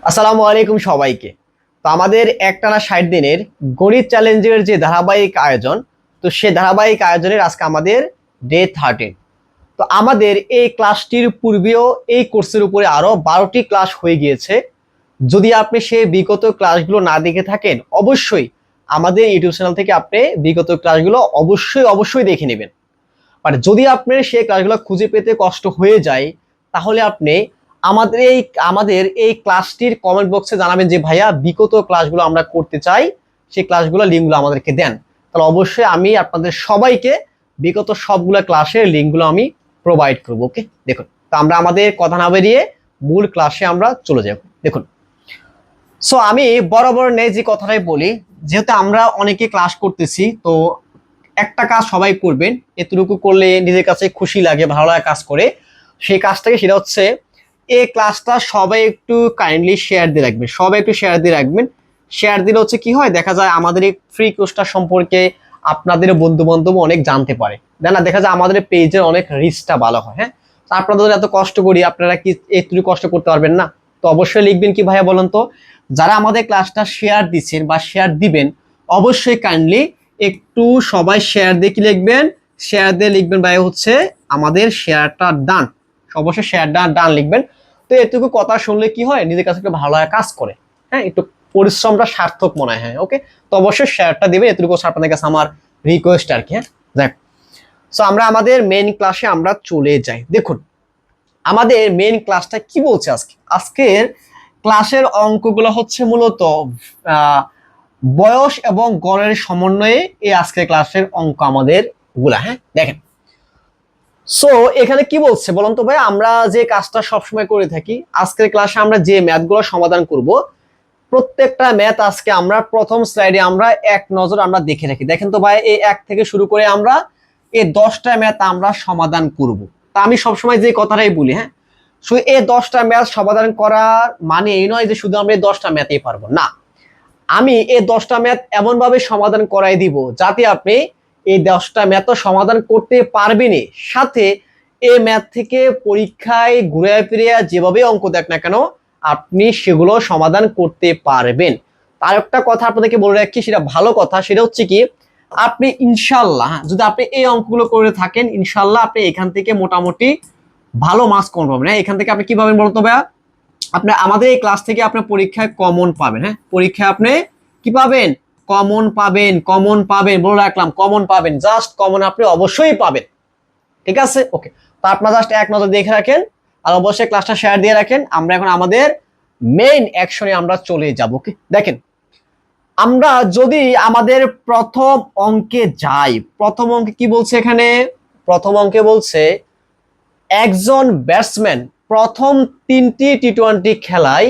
আসসালামু আলাইকুম সবাইকে। তো আমাদের একটানা 60 দিনের গণিত চ্যালেঞ্জের যে ধারাবাহিক আয়োজন, তো সে ধারাবাহিক আয়োজনের আজকে আমাদের ডে 13। তো আমাদের এই ক্লাসটির পূর্বেও এই কোর্সের উপরে আরো 12টি ক্লাস হয়ে গিয়েছে। যদি আপনি সেই বিগত ক্লাসগুলো না দেখে থাকেন, অবশ্যই আমাদের ইউটিউব চ্যানেল থেকে আপনি বিগত ক্লাসগুলো অবশ্যই দেখে নেবেন। বাট যদি আপনার সেই ক্লাসগুলো খুঁজে পেতে কষ্ট হয়ে যায়, তাহলে আপনি আমাদের এই ক্লাসটির কমেন্ট বক্সে জানাবেন যে ভাইয়া বিগত ক্লাসগুলো আমরা করতে চাই, সেই ক্লাসগুলো লিঙ্কগুলো আমাদেরকে দেন। তাহলে অবশ্যই আমি আপনাদের সবাইকে বিগত সবগুলো ক্লাসের লিঙ্কগুলো আমি প্রোভাইড করবো। ওকে, দেখুন। তো আমরা আমাদের কথা না বেরিয়ে মূল ক্লাসে আমরা চলে যাব। দেখুন, সো আমি বরাবর নেই যে কথাটাই বলি, যেহেতু আমরা অনেকে ক্লাস করতেছি, তো একটা কাজ সবাই করবেন, এতটুকু করলে নিজের কাছে খুশি লাগে, ভালো লাগে কাজ করে। সেই কাজটাকে, সেটা হচ্ছে এই ক্লাসটা সবাই একটু কাইন্ডলি শেয়ার দিয়ে রাখবেন, সবাই একটু শেয়ার দিয়ে রাখবেন। শেয়ার দিলে হচ্ছে কি হয়, দেখা যায় আমাদের এই ফ্রি কোর্সটা সম্পর্কে আপনাদের বন্ধু বান্ধব অনেক জানতে পারে, না দেখা যায় আমাদের পেজের অনেক রিচটা ভালো হয়। হ্যাঁ, তো আপনাদের এত কষ্ট করি, আপনারা কি একটু কষ্ট করতে পারবেন না? তো অবশ্যই লিখবেন কি ভাইয়া বলেন তো, যারা আমাদের ক্লাসটা শেয়ার দিচ্ছেন বা শেয়ার দিবেন, অবশ্যই কাইন্ডলি একটু সবাই শেয়ার দিয়ে কি লিখবেন, শেয়ার দিয়ে লিখবেন ভাই হচ্ছে আমাদের শেয়ারটা ডান, অবশ্যই শেয়ারটা ডান লিখবেন। তো এটুকু কথা শুনলে কি হয়, নিজের কাছে একটু ভালো কাজ করে। হ্যাঁ, একটু পরিশ্রমটা সার্থক মনে হয়। হ্যাঁ, ওকে। তো অবশ্যই শেয়ারটা দিবেন, এটুকু আপনাদের কাছে আমার রিকোয়েস্ট আর কি। হ্যাঁ, দেখ। সো আমরা আমাদের মেইন ক্লাসে আমরা চলে যাই। দেখুন, আমাদের মেইন ক্লাসটা কি বলছে আজকে। আজকের ক্লাসের অঙ্কগুলো হচ্ছে মূলত বয়স এবং গড়ের সমন্বয়ে এই আজকের ক্লাসের অঙ্ক আমাদের গুলা। হ্যাঁ, দেখেন। সো এখানে কি বলছে বলুন তো ভাই, আমরা যে কাজটা সবসময় করে থাকি, আজকের ক্লাসে আমরা যে ম্যাথগুলো সমাধান করব, প্রত্যেকটা ম্যাথ আজকে আমরা প্রথম স্লাইডে আমরা এক নজর আমরা দেখে রাখি। দেখেন তো ভাই, এই 1 থেকে শুরু করে আমরা এই 10টা ম্যাথ আমরা সমাধান করব। তা আমি সবসময় যে কথাটাই বলি, হ্যাঁ, শুধু এই 10টা ম্যাথ সমাধান করার মানে এই নয় যে শুধু আমরা এই 10টা ম্যাথই পারবো না। আমি এই 10টা ম্যাথ এমন ভাবে সমাধান করাই দিব যাতে আপনি এই 10টা ম্যাথ সমাধান করতে পারবেনই, সাথে এই ম্যাথ থেকে পরীক্ষায় ঘুরে ফিরে যেভাবে অঙ্ক দেখ না কেন আপনি সেগুলো সমাধান করতে পারবেন। আর একটা কথা আপনাদেরকে বলে রাখি, সেটা ভালো কথা, সেটা হচ্ছে কি, আপনি ইনশাল্লাহ যদি আপনি এই অঙ্কগুলো করে থাকেন, ইনশাল্লাহ আপনি এখান থেকে মোটামুটি ভালো মার্কস কম পাবেন। হ্যাঁ, এখান থেকে আপনি কি পাবেন বলতো ভাইয়া, আপনি আমাদের এই ক্লাস থেকে আপনার পরীক্ষায় কমন পাবেন। হ্যাঁ, পরীক্ষায় আপনি কি পাবেন, কমন পাবেন, কমন পাবেন, বলে রাখলাম কমন পাবেন, জাস্ট কমন আপনি অবশ্যই পাবেন। ঠিক আছে, ওকে। তো আপনারা জাস্ট এক নজর দেখে রাখেন, আর অবশ্যই ক্লাসটা শেয়ার দিয়ে রাখেন। আমরা এখন আমাদের মেইন অ্যাকশনে আমরা চলে যাব। ওকে, দেখেন, আমরা যদি আমাদের প্রথম অঙ্কে যাই, প্রথম অঙ্কে কি বলছে এখানে, প্রথম অঙ্কে বলছে একজন ব্যাটসম্যান প্রথম 3টি টি-20 খেলায়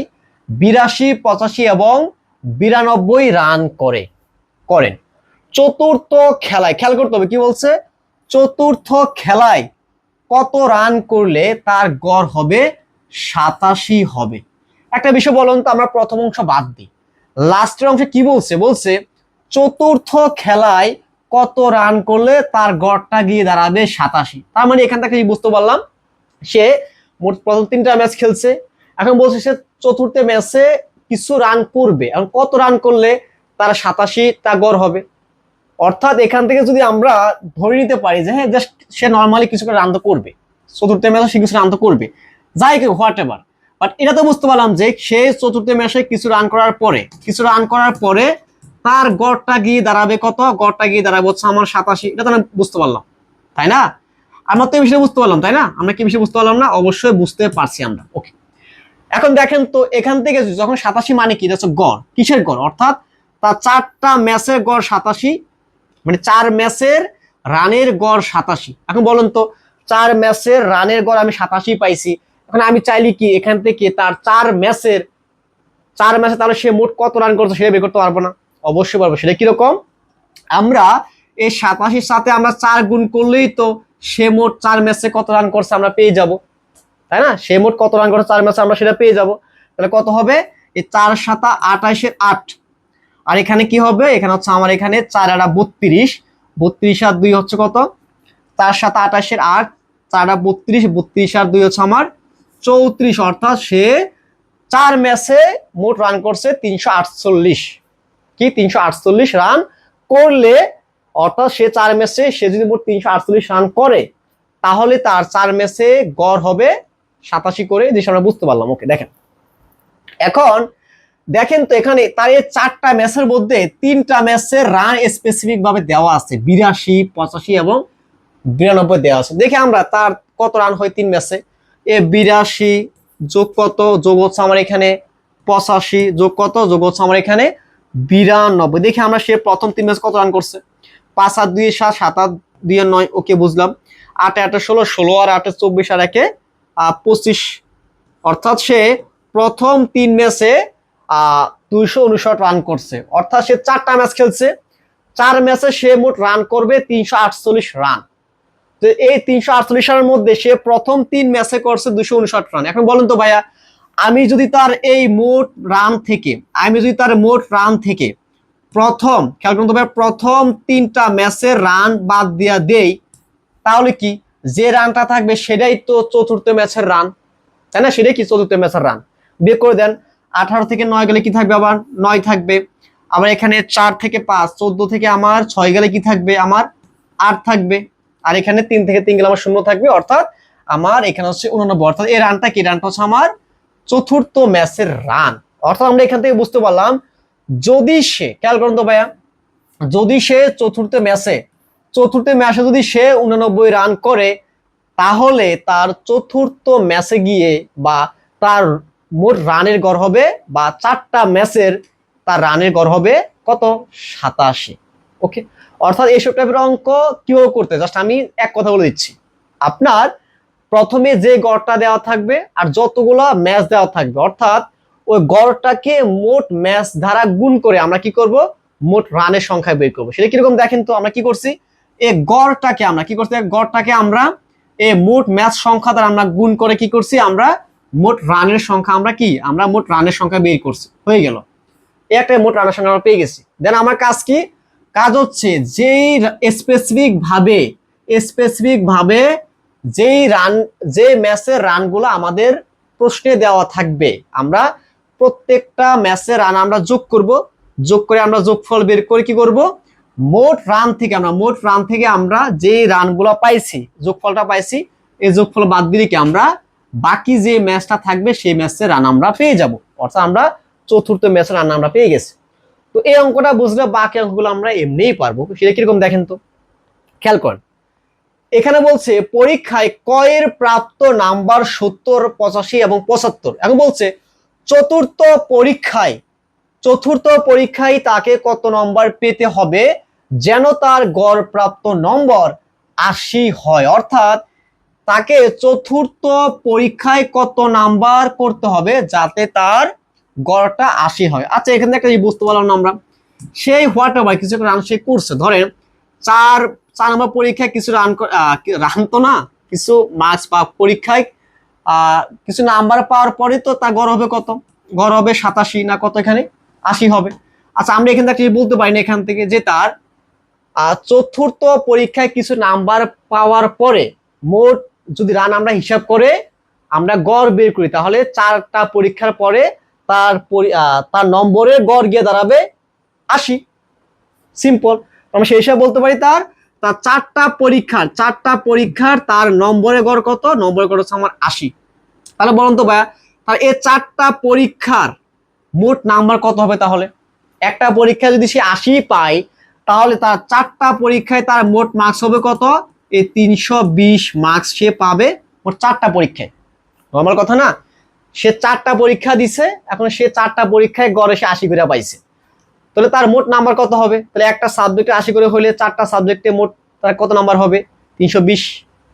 82, 85 এবং 92 রান করেন। চতুর্থ খেলায়, খেয়াল করতে হবে কি বলছে, চতুর্থ খেলায় কত রান করলে তার গড় হবে 87 হবে। একটা বিষয় বলুন তো, আমরা প্রথম অংশ বাদ দিই, লাস্টের অংশে কি বলছে, বলছে চতুর্থ খেলায় কত রান করলে তার গড়টা গিয়ে দাঁড়াবে 87। তার মানে এখান থেকে বুঝতে পারলাম সে মোট প্রথম 3টা ম্যাচ খেলছে, এখন বলছে সে চতুর্থ ম্যাচে কিছু রান করবে, এখন কত রান করলে তার 87টা গড় হবে। অর্থাৎ এখান থেকে যদি আমরা ধরে নিতে পারি যে হ্যাঁ, জাস্ট সে নর্মালি কিছু রান তো করবে, চতুর্থ ম্যাচে সে কিছু রান তো করবে, যাই কেউ হোয়াট এভার, বাট এটা তো বুঝতে পারলাম যে সে চতুর্থ ম্যাচে কিছু রান করার পরে তার গড়টা গিয়ে দাঁড়াবে কত, গড়টা গিয়ে দাঁড়াবে হচ্ছে আমার 87। এটা তো আমি বুঝতে পারলাম, তাই না? আমরা তো এই বিষয়ে বুঝতে পারলাম, তাই না? আমরা কি বিষয়ে বুঝতে পারলাম না? অবশ্যই বুঝতে পারছি আমরা। ওকে, এখন দেখেন তো এখান থেকে যখন 87 মানে কি, হচ্ছে গড়, কিসের গড়, অর্থাৎ তার 4টা ম্যাচের গড় 87, মানে 4 ম্যাচের রানের গড় 87। এখন বলুন তো, 4 ম্যাচের রানের গড় আমি 87 পাইছি, এখন আমি চাইলি কি এখান থেকে তার 4 ম্যাচে তাহলে সে মোট কত রান করছে সেটা বের করতে পারবো না? অবশ্যই পারবো। সেটা কিরকম, আমরা এই 87-র সাথে আমরা 4 গুণ করলেই তো সে মোট 4 ম্যাচে কত রান করছে আমরা পেয়ে যাব, তাই না? সে মোট কত রান করছে 4 ম্যাচে আমরা সেটা পেয়ে যাব। তাহলে কত হবে, এই 4 7 28-এর 8, আর এখানে কি হবে, এখানে হচ্ছে আমার এখানে 4 আর 32, 32 আর 2 হচ্ছে কত, 4 7 28-এর 8, 4 আর 32, 32 আর 2 হচ্ছে আমার 34, অর্থাৎ সে 4 ম্যাচে মোট রান করছে 348, কি 348 রান করলে, অর্থাৎ সে 4 ম্যাচে সে যদি মোট 348 রান করে তাহলে তার 4 ম্যাচে গড় হবে 87 করে, যে আমরা বুঝতে পারলাম। ওকে, দেখেন এখন দেখেন তো এখানে তার এই 4টা ম্যাচের মধ্যে 3টা ম্যাচের রান স্পেসিফিক ভাবে দেওয়া আছে, 82, 85 এবং 92 দেওয়া আছে। দেখে আমরা তার কত রান হয় 3 ম্যাচে, এ 82 যোগ কত, যোগ হচ্ছে আমার এখানে 85, যোগ কত, যোগ হচ্ছে আমার এখানে 92। দেখে আমরা সে প্রথম 3 ম্যাচ কত রান করছে, 5 আর 2 7, 7 আর 2 9, ওকে বুঝলাম। 8 8 16, 16 আর 8 24 আর 1 25, অর্থাৎ সে প্রথম 3 ম্যাচে 259 রান করছে, অর্থাৎ সে 4টা ম্যাচ খেলছে, 4 ম্যাচে সে মোট রান করবে 348 রান। তো এই 348 রানের মধ্যে সে প্রথম 3 ম্যাচে করছে 259 রান। এখন বলেন তো ভাইয়া, আমি যদি তার এই মোট রান থেকে প্রথম, খেয়াল করুন তো ভাইয়া, প্রথম 3টা ম্যাচের রান বাদ দিয়া দেই, তাহলে কি যে রানটা থাকবে সেটাই তো চতুর্থ ম্যাচের রান, তাই না? সেটাই কি চতুর্থ ম্যাচের রান। বের করে দেন, 18 থেকে 9 গেলে কি থাকবে, আবার 9 থাকবে। আবার এখানে 4 থেকে 5, 14 থেকে আমার 6 গেলে কি থাকবে, আমার 8 থাকবে। আর এখানে 3 থেকে 3 গেলে আমার 0 থাকবে, অর্থাৎ আমার এখানে হচ্ছে 89। অর্থাৎ এই রানটা কি, রানটা হচ্ছে আমার চতুর্থ ম্যাচের রান। অর্থাৎ আমরা এখান থেকে বুঝতে পারলাম, যদি সে, খেয়াল করুন তো ভাইয়া, যদি সে চতুর্থ ম্যাচে যদি সে 89 রান করে, তাহলে তার চতুর্থ ম্যাচে গিয়ে বা তার মোট রানের গড় হবে, বা 4টা ম্যাচের তার রানের গড় হবে কত, 87। ওকে, অর্থাৎ এইসব টাইপের অঙ্ক কিভাবে করতে, জাস্ট আমি এক কথা বলে দিচ্ছি। আপনার প্রথমে যে গড়টা দেওয়া থাকবে আর যতগুলো ম্যাচ দেওয়া থাকবে, অর্থাৎ ওই গড়টাকে মোট ম্যাচ দ্বারা গুণ করে আমরা কি করব, মোট রানের সংখ্যা বের করবো। সেটা কিরকম দেখেন তো, আমরা কি করছি, এই গড়টাকে আমরা কি করছি, আমরা এই মোট ম্যাচ সংখ্যা দ্বারা আমরা গুণ করে কি করছি, আমরা মোট রানের সংখ্যা, আমরা মোট রানের সংখ্যা বের করছি, হয়ে গেল। এই একটা মোট রানের সংখ্যা আমরা পেয়ে গেছি। দেন আমার কাজ কি, কাজ হচ্ছে যেই স্পেসিফিক ভাবে যে ম্যাচের রানগুলো আমাদের প্রশ্নে দেওয়া থাকবে, আমরা প্রত্যেকটা ম্যাচের রান আমরা যোগ করে আমরা যোগফল বের করে কি করব, মোট রান থেকে আমরা যে রানগুলো পাইছি, যোগফলটা পাইছি, এই যোগফল বাদ দিলে কি আমরা বাকি যে ম্যাচটা থাকবে সেই ম্যাচের রান আমরা পেয়ে যাব। অর্থাৎ আমরা চতুর্থ ম্যাচের রান আমরা পেয়ে গেছি। তো এই অঙ্কটা বুঝলে বাকি অঙ্কগুলো আমরা এমনিই পারবো। সেটা কিরকম দেখেন তো, খেয়াল করেন, এখানে বলছে পরীক্ষায় কয়ের প্রাপ্ত নাম্বার 70, 85 এবং 75। এখন বলছে চতুর্থ পরীক্ষায় তাকে কত নম্বর পেতে হবে যেন তার গড় প্রাপ্ত নম্বর 80 হয়। অর্থাৎ তাকে চতুর্থ পরীক্ষায় কত নাম্বার করতে হবে যাতে তার গড়টা 80 হয়। আচ্ছা, এখানে একটা বুঝতে পারলাম না আমরা, সেই হোয়াট এভার কিছু রান সে করছে, ধরেন 4 নম্বর পরীক্ষায় কিছু রান তো না, কিছু মার্কস বা পরীক্ষায় কিছু নাম্বার পাওয়ার পরে তো তার গড় হবে কত, গড় হবে 87 না কত, এখানে 80 হবে। আচ্ছা, আমরা এখান থেকে বলতে পারি না এখান থেকে যে তার চতুর্থ পরীক্ষায় কিছু নাম্বার পাওয়ার পরে মোট যদি রান আমরা হিসাব করে আমরা গড় বের করি, তাহলে 4টা পরীক্ষার পরে তার নম্বরের গড় গিয়ে দাঁড়াবে 80। সিম্পল, আমরা সেই হিসাবে বলতে পারি তার 4টা পরীক্ষার তার নম্বরের গড় কত, নম্বরের গড় হচ্ছে আমার 80। তাহলে বলুন তো ভাইয়া, তার এই 4টা পরীক্ষার মোট নাম্বার কত হবে? তাহলে একটা পরীক্ষা যদি সে 80 পায়, তাহলে তার 4টা পরীক্ষায় তার মোট মার্কস হবে কত, এই 320 মার্কস সে পাবে মোট 4টা পরীক্ষায়। নরমাল কথা না, সে 4টা পরীক্ষা দিছে, এখন সে 4টা পরীক্ষায় গড়ে সে 80 করে পাইছে, তাহলে তার মোট নাম্বার কত হবে? তাহলে একটা সাবজেক্টে 80 করে হলে 4টা সাবজেক্টে মোট তার কত নাম্বার হবে? 320।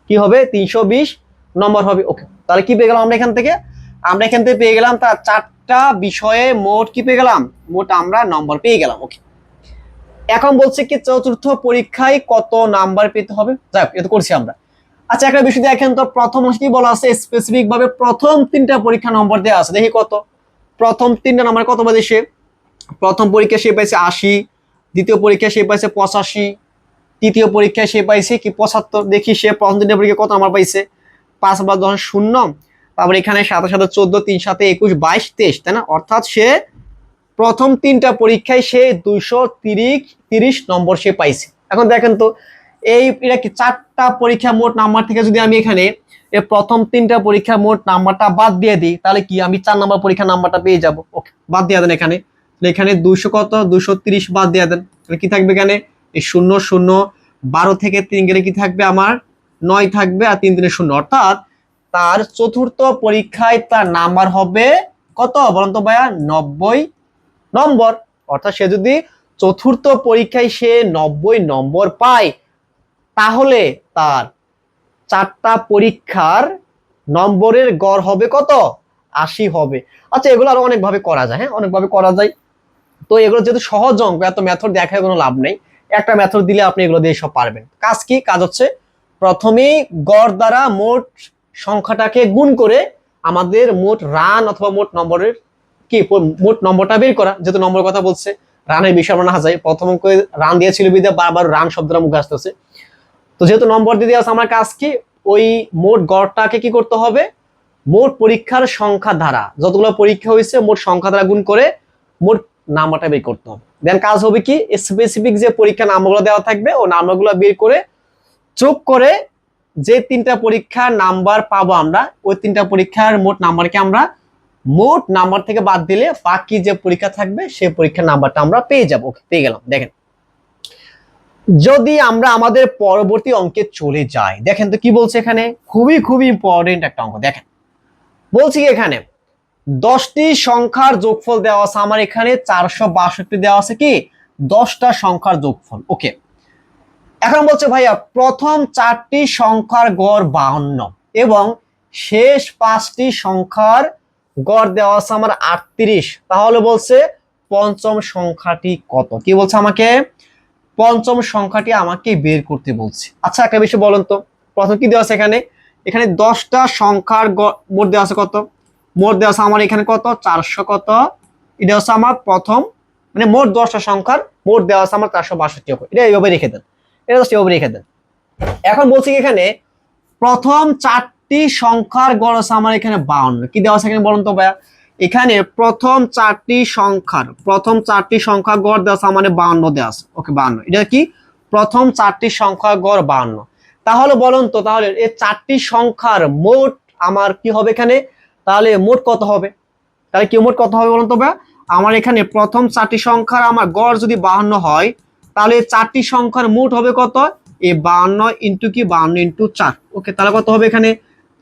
কি হবে? 320 নম্বর হবে। ওকে, তাহলে কি পেয়ে গেলাম আমরা এখান থেকে? পেয়ে গেলাম তার 4টা বিষয়ে মোট কি পেয়ে গেলাম, মোট আমরা নম্বর পেয়ে গেলাম। ওকে, এখন বলছে কি চতুর্থ পরীক্ষায় কত নাম্বার পেতে হবে। যাই হোক, এটা করছি আমরা। আচ্ছা, একটা বিষয় দেখেন তো, প্রথম কি বলা আছে, স্পেসিফিক ভাবে প্রথম 3টা পরীক্ষা নম্বর দেওয়া আছে। দেখি কত, প্রথম 3টা নম্বর কত পাইছে সে। প্রথম পরীক্ষা সে পাইছে 80, দ্বিতীয় পরীক্ষা সে পাইছে 85, তৃতীয় পরীক্ষায় সে পাইছে কি 75। দেখি সে প্রথম 3টা পরীক্ষা কত নাম্বার পাইছে, 5 + 10 = 0, তারপর এখানে 7 7 14, 3 7 21, 22, 23, তাই না? অর্থাৎ সে প্রথম 3টা পরীক্ষায় সে 230 নম্বর সে পাইছে। এখন দেখেন তো এটা কি 4টা পরীক্ষা মোট নাম্বার থেকে যদি আমি এখানে এই প্রথম 3টা পরীক্ষা মোট নাম্বারটা বাদ দিয়ে দিই, তাহলে কি আমি 4 নম্বর পরীক্ষা নাম্বারটা পেয়ে যাব। ওকে, বাদ দিয়ে দেন এখানে। এখানে 200 কত 230 বাদ দিয়ে দেন, তাহলে কি থাকবে এখানে এই 0 0, 12 থেকে 3 গেলে কি থাকবে আমার 9 থাকবে, আর 3 3 0, অর্থাৎ তার চতুর্থ পরীক্ষায় তার নাম্বার হবে কত বলুন তো ভাইয়া? 90 নম্বর। অর্থাৎ সে যদি চতুর্থ পরীক্ষায় সে 90 নম্বর পায়, তাহলে তার 4টা পরীক্ষার নম্বরের গড় হবে কত? 80 হবে। আচ্ছা, এগুলো আরো অনেকভাবে করা যায়, হ্যাঁ অনেকভাবে করা যায়। তো এগুলো যেহেতু সহজ অঙ্ক, এত মেথড দেখায় কোনো লাভ নেই। একটা মেথড দিলে আপনি এগুলো দিয়ে সব পারবেন। কাজ কি? কাজ হচ্ছে প্রথমেই গড় দ্বারা মোট সংখ্যাটাকে গুণ করে আমাদের মোট রান অথবা মোট নম্বরের কি মোট নম্বরটা বের করা। যেহেতু নম্বরের কথা বলছে, রানের বিষয় আমরা না যাই, প্রথম অঙ্কে রান দিয়েছিল বিদে বারবার রান শব্দটা মুখে আসতেছে। তো যেহেতু নম্বর দিয়ে দেওয়া আছে, আমার কাজ কি ওই মোট গড়টাকে কি করতে হবে? মোট পরীক্ষার সংখ্যা দ্বারা, যতগুলো পরীক্ষা হয়েছে মোট সংখ্যা দ্বারা গুণ করে মোট নাম্বারটা বের করতে হবে। দেন কাজ হবে কি স্পেসিফিক যে পরীক্ষা নাম্বারগুলো দেওয়া থাকবে ও নাম্বারগুলো বের করে যোগ করে যে 3টা পরীক্ষার নাম্বার পাবো আমরা, ওই 3টা পরীক্ষার মোট নাম্বারকে আমরা মোট নাম্বার থেকে বাদ দিলে বাকি যে পরীক্ষা থাকবে সেই পরীক্ষার নাম্বারটা আমরা পেয়ে যাবো। ওকে, পেয়ে গেলাম। দেখেন, যদি আমরা আমাদের পরবর্তী অঙ্কে চলে যাই, দেখেন তো কি বলছে এখানে, খুবই খুবই ইম্পর্টেন্ট একটা অঙ্ক। দেখেন বলছি এখানে 10টি সংখ্যার যোগফল দেওয়া আছে আমার এখানে 462 দেওয়া আছে কি 10টা সংখ্যার যোগফল। ওকে, এখন বলছে ভাইয়া প্রথম 4টি সংখ্যার গড় 52 এবং শেষ 5টি সংখ্যার গড় দেওয়া আছে আমার 38, তাহলে বলছে পঞ্চম সংখ্যাটি কত? কি বলছে আমাকে? পঞ্চম সংখ্যাটি আমাকে বের করতে বলছে। আচ্ছা, একটা বিষয় বলেন তো, প্রথম কি দেওয়া আছে এখানে? এখানে 10টা সংখ্যার মোট দেওয়া আছে কত? মোট দেওয়া আছে আমার এখানে কত 400 কত, এটা হচ্ছে আমার প্রথম, মানে মোট 10টা সংখ্যার মোট দেওয়া আছে আমার 462। এটা এইভাবে রেখে দেন, এটা জাস্ট এইভাবে রেখে দেন। এখন বলছি এখানে প্রথম 4টি সংখ্যার গড় আছে আমার এখানে 52। কি দেওয়া আছে এখানে বলুন তো ভাইয়া? এখানে প্রথম 4টি সংখ্যার গড় দেওয়া আছে মানে 52 দেওয়া আছে। ওকে, 52, এটা কি প্রথম 4টি সংখ্যার গড় 52। তাহলে বলুন তো, তাহলে এই 4টি সংখ্যার মোট আমার কি হবে এখানে? তাহলে মোট কত হবে? তাহলে কি মোট কত হবে বলুন তো ভাইয়া? আমার এখানে প্রথম 4টি সংখ্যার আমার গড় যদি 52 হয়, তাহলে 4টি সংখ্যার মোট হবে কত? এই 52 ইন্টু কি 52 ইন্টু 4। ওকে, তাহলে কত হবে এখানে?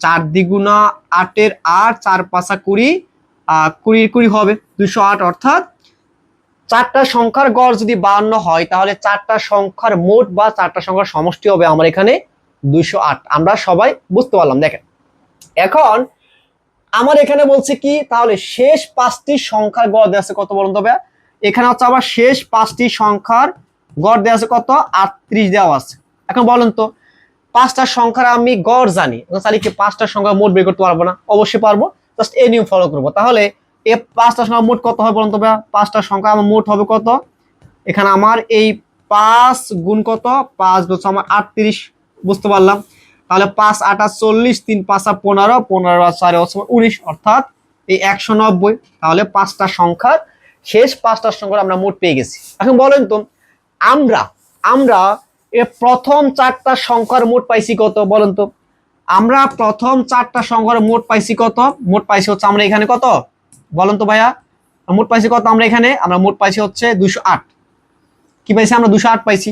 4 দ্বিগুণা 8 এর 8, 4 5 20, 20 20 হবে 208। অর্থাৎ 4টা সংখ্যার গড় যদি 52 হয়, তাহলে 4টা সংখ্যার মোট বা 4টা সংখ্যার সমষ্টি হবে আমার এখানে 208। আমরা সবাই বুঝতে পারলাম। দেখেন, এখন আমার এখানে বলছে কি, তাহলে শেষ 5টি সংখ্যার গড় দেওয়া আছে কত বলুন তবে? এখানে হচ্ছে আবার শেষ 5টি সংখ্যার গড় দেওয়া আছে কত? 38 দেওয়া আছে। এখন বলেন তো, 5টা সংখ্যার আমি গড় জানি, তাহলে কি 5টা সংখ্যা মোট বের করতে পারবো না? অবশ্যই পারবো, জাস্ট এই নিয়ম ফলো করবো। তাহলে এই 5টা সংখ্যা মোট কত হবে বলুন তবে? 5টা সংখ্যা আমার মোট হবে কত? এখানে আমার এই 5 গুণ কত 5 হচ্ছে আমার 38, বুঝতে পারলাম। তাহলে 5 8 40, 3 5 15, 15 আর 4 হচ্ছে 19, অর্থাৎ এই 190। তাহলে 5টা সংখ্যার শেষ 5টা সংখ্যার আমরা মোট পেয়ে গেছি। এখন বলেন তো, আমরা এই প্রথম 4টা সংখ্যার মোট পাইছি কত বলেন তো? আমরা প্রথম 4টা সংখ্যার মোট পাইছি কত? মোট পাইছি হচ্ছে আমরা এখানে কত বলেন তো ভাইয়া? মোট পাইছি কত আমরা এখানে? আমরা মোট পাইছি হচ্ছে 208। কি পাইছি আমরা? 208 পাইছি।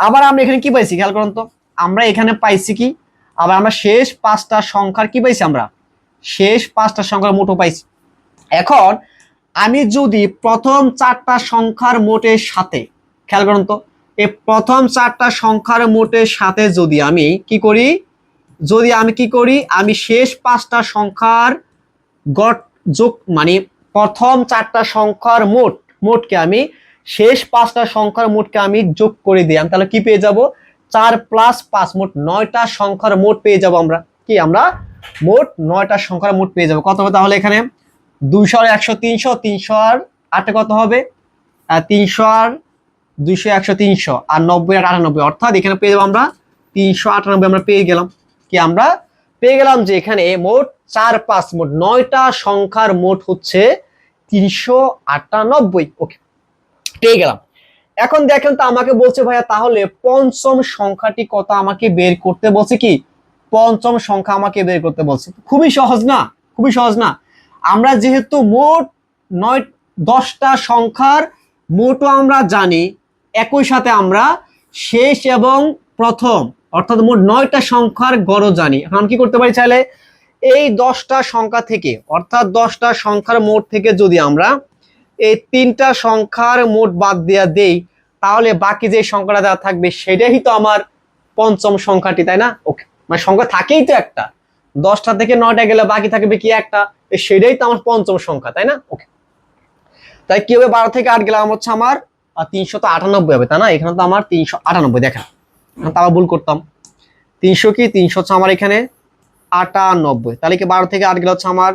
আবার আমরা এখানে কি পাইছি খেয়াল করুন তো, আমরা এখানে পাইছি কি, আবার আমরা শেষ 5টা সংখ্যার কি পাইছি? আমরা শেষ 5টা সংখ্যার মোটও পাইছি। এখন আমি যদি প্রথম 4টা সংখ্যার মোটের সাথে খেয়াল করুন তো, এই প্রথম 4টা সংখ্যার মোটের সাথে যদি আমি কি করি, আমি শেষ 5টা সংখ্যার গড় যোগ, মানে প্রথম 4টা সংখ্যার মোটকে আমি শেষ 5টা সংখ্যার মোটকে আমি যোগ করে দিলাম, তাহলে কি পেয়ে যাব? 4 + 5 মোট 9টা সংখ্যার মোট পেয়ে যাব। আমরা কি আমরা মোট 9টা সংখ্যার মোট পেয়ে যাব। কত হবে তাহলে? এখানে 200 আর 100 300, 300 আর 8 কত হবে? 300 আর 200 100 300 আর 90 আর 98, অর্থাৎ এখানে পেয়ে যাবো আমরা 398 আমরা পেয়ে গেলাম। কি আমরা পেয়ে গেলাম যে এখানে মোট 4 5 মোট 9টা সংখ্যার মোট হচ্ছে 398। ওকে, পেয়ে গেলাম। এখন দেখেন তো আমাকে বলছে ভাইয়া তাহলে পঞ্চম সংখ্যাটি কত আমাকে বের করতে বলছে। কি পঞ্চম সংখ্যা আমাকে বের করতে বলছে। খুবই সহজ না, খুবই সহজ না। আমরা যেহেতু মোট 10টা সংখ্যার মোটও আমরা জানি, একই সাথে আমরা শেষ এবং প্রথম অর্থাৎ মোট 9টা সংখ্যার গড়ও জানি। এখন কি করতে পারি, চাইলে এই 10টা সংখ্যা থেকে অর্থাৎ 10টা সংখ্যার মোট থেকে যদি আমরা এই 3টা সংখ্যার মোট বাদ দেওয়া দেই, তাহলে বাকি যে সংখ্যাটা দেওয়া থাকবে সেটাই তো আমার পঞ্চম সংখ্যাটি, তাই না? ওকে, মানে সংখ্যা থাকেই তো একটা, 10টা থেকে 9টা গেলে বাকি থাকবে কি একটা, সেটাই তো আমার পঞ্চম সংখ্যা, তাই না? ওকে, তাই কি হবে, 12 থেকে 8 গেলে হচ্ছে আমার 398 হবে, তাই না? এখানে তো আমার 398। দেখেন তা ভুল করতাম, 300 কি 300 হচ্ছে আমার এখানে 98। তাহলে কি 12 থেকে 8 গেলে হচ্ছে আমার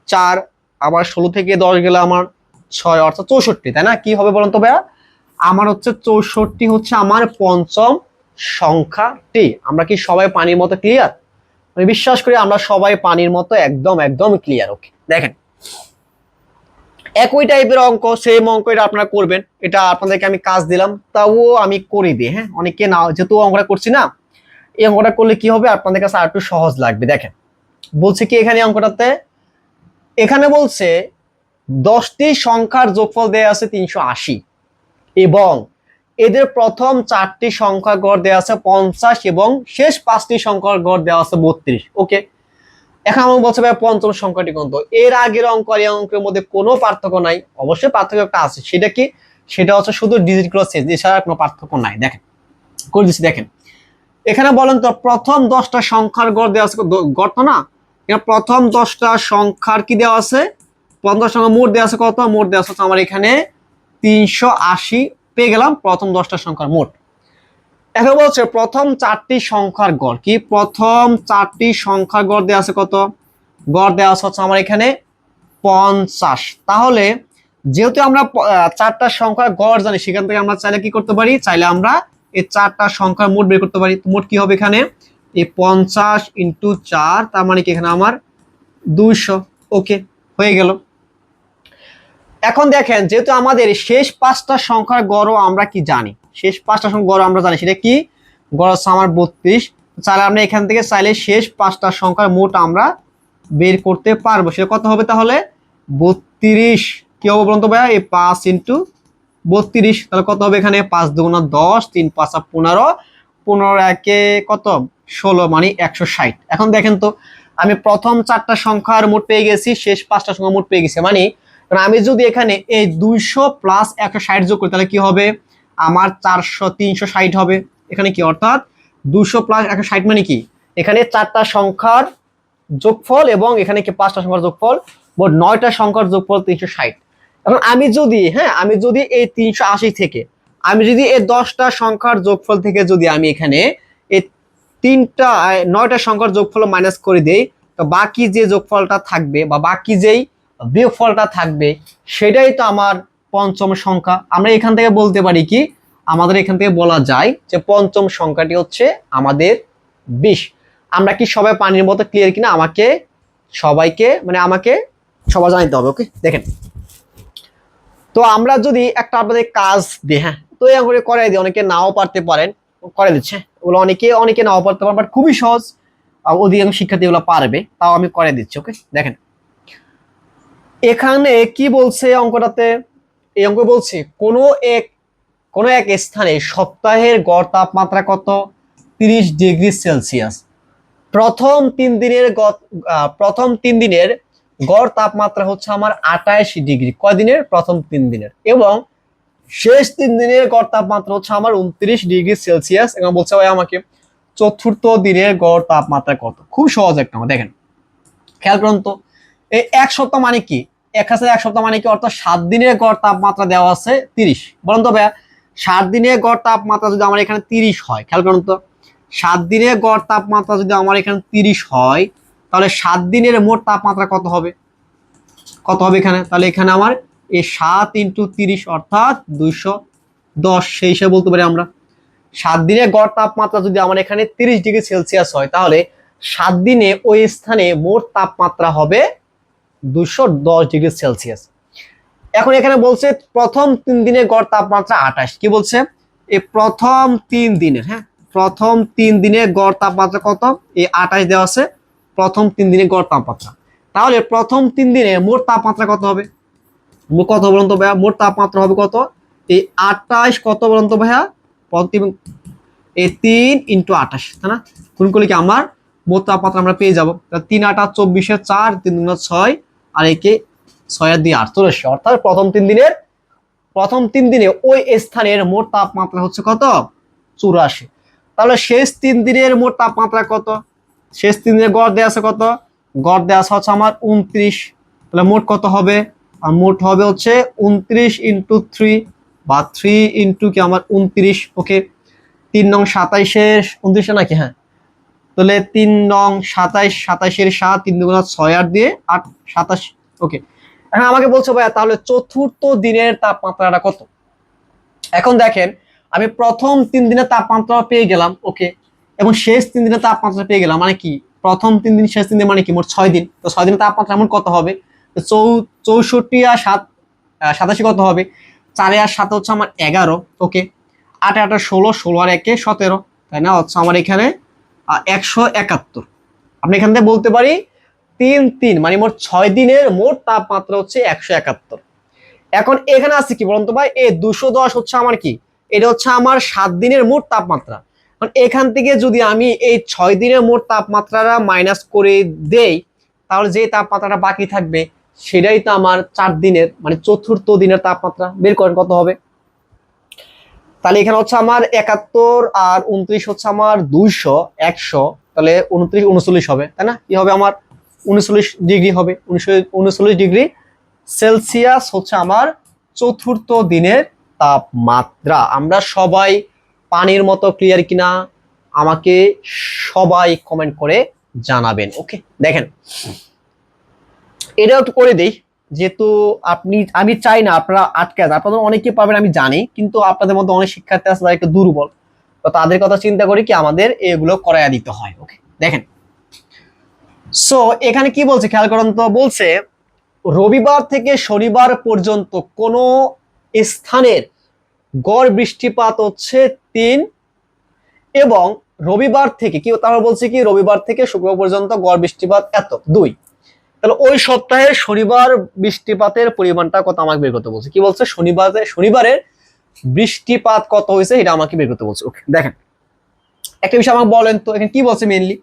4, আবার 16 থেকে 10 গেলে আমার 6, অর্থাৎ 64, তাই না? কি হবে বলুন তো ভাইয়া, আমার হচ্ছে 64 হচ্ছে আমার পঞ্চম সংখ্যাটি। আমরা কি সবাই পানির মতো ক্লিয়ার? আমি বিশ্বাস করি আমরা সবাই পানির মতো একদম একদম ক্লিয়ার। ওকে, দেখেন একই টাইপের অঙ্ক, সেম অঙ্ক এটা আপনারা করবেন। এটা আপনাদেরকে আমি কাজ দিলাম, তাও আমি করে দিই। হ্যাঁ, অনেকে না, যেহেতু অঙ্কটা করছি না, এই অঙ্কটা করলে কি হবে আপনাদের কাছে আর একটু সহজ লাগবে। দেখেন বলছে কি এখানে অঙ্কটাতে, এখানে বলছে 10টি সংখ্যার যোগফল দেয়া আছে 380 এবং এদের প্রথম 4টি সংখ্যার গড় দেওয়া আছে 50 এবং শেষ 5টি সংখ্যার গড় দেওয়া আছে 32। ওকে, এখন আমাকে বলছে ভাই পঞ্চম সংখ্যাটি কোনটা। এর আগের অঙ্ক আর এই অঙ্কের মধ্যে কোনো পার্থক্য নাই, অবশ্যই পার্থক্য একটা আছে। সেটা কি, সেটা হচ্ছে শুধু ডিজিটগুলো চেঞ্জ, এছাড়া কোনো পার্থক্য নাই। দেখেন করে দিচ্ছি, দেখেন এখানে বলেন তো প্রথম 10টা সংখ্যার গড় দেওয়া আছে, গড় তো না, প্রথম 10টা সংখ্যার কি দেওয়া আছে, 50 সংখ্যা মোট দেওয়া আছে কত, মোট দেওয়া আছে আমার এখানে 380। পেয়ে গেলাম প্রথম 10টা সংখ্যার মোট। এখন বলছে প্রথম 4টি সংখ্যার গড়, কি প্রথম 4টি সংখ্যার গড় দেওয়া আছে কত, গড় দেওয়া আছে আমার এখানে 50। তাহলে যেহেতু আমরা 4টা সংখ্যার গড় জানি, সেখান থেকে আমরা চাইলে কি করতে পারি, চাইলে আমরা এই 4টা সংখ্যার মোট বের করতে পারি। মোট কি হবে এখানে, এই 50 × 4, তার মানে কি এখানে আমার 200। ওকে, হয়ে গেল। এখন দেখেন যেহেতু আমাদের শেষ 5টা সংখ্যার গড়ও আমরা কি জানি, শেষ 5টা সংখ্যার গড় আমরা জানি, সেটা কি গড় হচ্ছে আমার 32। চাইলে আমরা এখান থেকে চাইলে শেষ 5টা সংখ্যার মোট আমরা বের করতে পারবো। সেটা কত হবে তাহলে, 32। কি হবে বলুন তো ভাইয়া, এই 5 × 32, তাহলে কত হবে এখানে, 5 × 2 = 10, 3 × 5 = 15, 15 একে কত 16, মানে 160। এখন দেখেন তো আমি প্রথম 4টা সংখ্যার মোট পেয়ে গেছি, শেষ 5টা সংখ্যার মোট পেয়ে গেছি। মানে আমি যদি এখানে এই 200 + 160 যোগ করি, তাহলে কি হবে আমার 360 হবে এখানে। কি অর্থাৎ 200 + 160 মানে কি, এখানে 4টা সংখ্যার যোগফল এবং এখানে কি 5টা সংখ্যার যোগফল, মোট 9টা সংখ্যার যোগফল 360। এখন আমি যদি আমি যদি এই 380 থেকে আমি যদি এই 10টা সংখ্যার যোগফল থেকে যদি আমি এখানে এই 9টা সংখ্যার যোগফল মাইনাস করে দেই, তো বাকি যে যোগফলটা থাকবে বা বাকি যেই বিয়োগফলটা থাকবে সেটাই তো আমার পঞ্চম সংখ্যা। আমরা এখান থেকে বলতে পারি কি, আমাদের এখান থেকে বলা যায় যে পঞ্চম সংখ্যাটি হচ্ছে আমাদের 20। আমরা কি সবাই পানির মতো ক্লিয়ার কিনা, আমাকে সবাই জানাতে হবে। ওকে, দেখেন তো আমরা যদি একটা আপনাদের কাজ দিই, হ্যাঁ তো এই করে করাই দিই, অনেকে নাও পারতে পারেন, করে দিচ্ছে ওগুলো, অনেকে নাও পারতে পারেন, বাট খুবই সহজ, অধিকাংশ শিক্ষার্থী এগুলো পারবে, তাও আমি করে দিচ্ছি। ওকে, দেখেন এখানে কি বলছে অঙ্কটাতে, এই অঙ্ক বলছে কোনো এক স্থানে সপ্তাহের গড় তাপমাত্রা কত, 30°C। প্রথম 3 দিনের গড় তাপমাত্রা হচ্ছে আমার 28°। কয়দিনের, প্রথম 3 দিনের। এবং শেষ 3 দিনের গড় তাপমাত্রা হচ্ছে আমার 29°C। এবং বলছে ভাই আমাকে চতুর্থ দিনের গড় তাপমাত্রা কত। খুব সহজ একটা, দেখেন খেয়াল করুন তো, এই 1 সপ্তাহ মানে কি, 1 সপ্তাহ মানে কি, অর্থাৎ 7 দিনের গড় তাপমাত্রা দেওয়া আছে 30। বলুন তো ভাইয়া 7 দিনের গড় তাপমাত্রা যদি আমার এখানে 30 হয়, খেয়াল করুন তো 7 দিনের গড় তাপমাত্রা যদি আমার এখানে 30 হয়, তাহলে 7 দিনের মোট তাপমাত্রা কত হবে, এখানে, তাহলে এখানে আমার এই 7 × 30 অর্থাৎ 210। সেই হিসাবে বলতে পারি আমরা 7 দিনের গড় তাপমাত্রা যদি আমার এখানে 30°C হয়, তাহলে 7 দিনে ওই স্থানে মোট তাপমাত্রা হবে 210 ডিগ্রি সেলসিয়াস। এখন এখানে বলছে প্রথম 3 দিনের গড় তাপমাত্রা 28। কি বলছে? এই প্রথম 3 দিনের, হ্যাঁ, প্রথম 3 দিনের গড় তাপমাত্রা কত? এই 28 দেওয়া আছে প্রথম 3 দিনের গড় তাপমাত্রা। তাহলে প্রথম 3 দিনে মোট তাপমাত্রা কত হবে? কত বলুন তো ভাইয়া? মোট তাপমাত্রা হবে কত? এই 28 কত বলুন তো ভাইয়া? এই 3 × 28, তাই না? গুণ করলে কি আমার মোট তাপমাত্রা আমরা পেয়ে যাবো। 3 × 8 24 4, 3 × 6 আর একে 6 আর 2 48। অর্থাৎ প্রথম 3 দিনে ওই স্থানের মোট তাপমাত্রা হচ্ছে কত? 84। তাহলে শেষ 3 দিনের মোট তাপমাত্রা কত? শেষ 3 দিনের গড় দেওয়া আছে কত? গড় দেওয়া আছে হচ্ছে আমার 29। তাহলে মোট কত হবে? আর মোট হবে হচ্ছে 29 × 3 বা 3 × কি আমার 29। ওকে, 3 নং 27 29 নাকি? হ্যাঁ, তাহলে 3 নং 27 27 7, 3 × 6 আর দিয়ে 8 27। ওকে, এখন আমাকে বলছো ভাইয়া তাহলে চতুর্থ দিনের তাপমাত্রাটা কত? এখন দেখেন আমি প্রথম 3 দিনের তাপমাত্রা পেয়ে গেলাম, ওকে, এবং শেষ 3 দিনের তাপমাত্রা পেয়ে গেলাম। মানে কি প্রথম 3 দিন শেষ 3 দিন মানে কি মোট 6 দিন। তো 6 দিনের তাপমাত্রা এমন কত হবে? 64 আর 7 87 কত হবে? 4 আর 7 হচ্ছে আমার 11। ওকে, 8 8 16, 16 আর 1 17, তাই না? হচ্ছে আমার এখানে 171। আপনি এখান থেকে বলতে পারি 3 3 মানে মোট 6 দিনের মোট তাপমাত্রা হচ্ছে 171। এখন এখানে আছে কি বলুন তো ভাই? এই 210 হচ্ছে আমার কি? এটা হচ্ছে আমার 7 দিনের মোট তাপমাত্রা। এখান থেকে যদি আমি এই 6 দিনের মোট তাপমাত্রাটা মাইনাস করে দেই, তাহলে যে তাপমাত্রাটা বাকি থাকবে সেটাই তো আমার 4 দিনের মানে চতুর্থ দিনের তাপমাত্রা। বের করেন কত হবে। তাহলে এখানে হচ্ছে আমার 71 আর 29 হচ্ছে আমার 200 100, তাহলে 29 39 হবে, তাই না? কি হবে আমার? 39 ডিগ্রি হবে। 39 ডিগ্রি সেলসিয়াস হচ্ছে আমার চতুর্থ দিনের তাপমাত্রা। আমরা সবাই পানির মতো ক্লিয়ার কিনা আমাকে সবাই কমেন্ট করে জানাবেন। ওকে, দেখেন এটাও একটু করে দেই, যেহেতু আমি চাই না আপনারা আটকে যান। আপনাদের অনেকে পাবেন আমি জানি, কিন্তু আপনাদের মধ্যে অনেক শিক্ষার্থী আছে যারা একটু দুর্বল, তো তাদের কথা চিন্তা করি কি আমাদের এগুলো করাইয়া দিতে হয়। ওকে, দেখেন সো এখানে কি বলছে খেয়াল করেন তো। বলছে রবিবার থেকে শনিবার পর্যন্ত কোন স্থানের গড় বৃষ্টিপাত হচ্ছে 3, এবং রবিবার থেকে কি তারপর বলছে কি রবিবার থেকে শুক্রবার পর্যন্ত গড় বৃষ্টিপাত এত 2। তাহলে ওই সপ্তাহে শনিবার বৃষ্টিপাতের পরিমাণটা কত আমাকে বের করতে বলছে। কি বলছে? শনিবারের বৃষ্টিপাত কত হয়েছে এটা আমাকে বের করতে বলছে। ওকে, দেখেন একটা বিষয় আমাকে বলেন তো এখানে কি বলছে মেইনলি।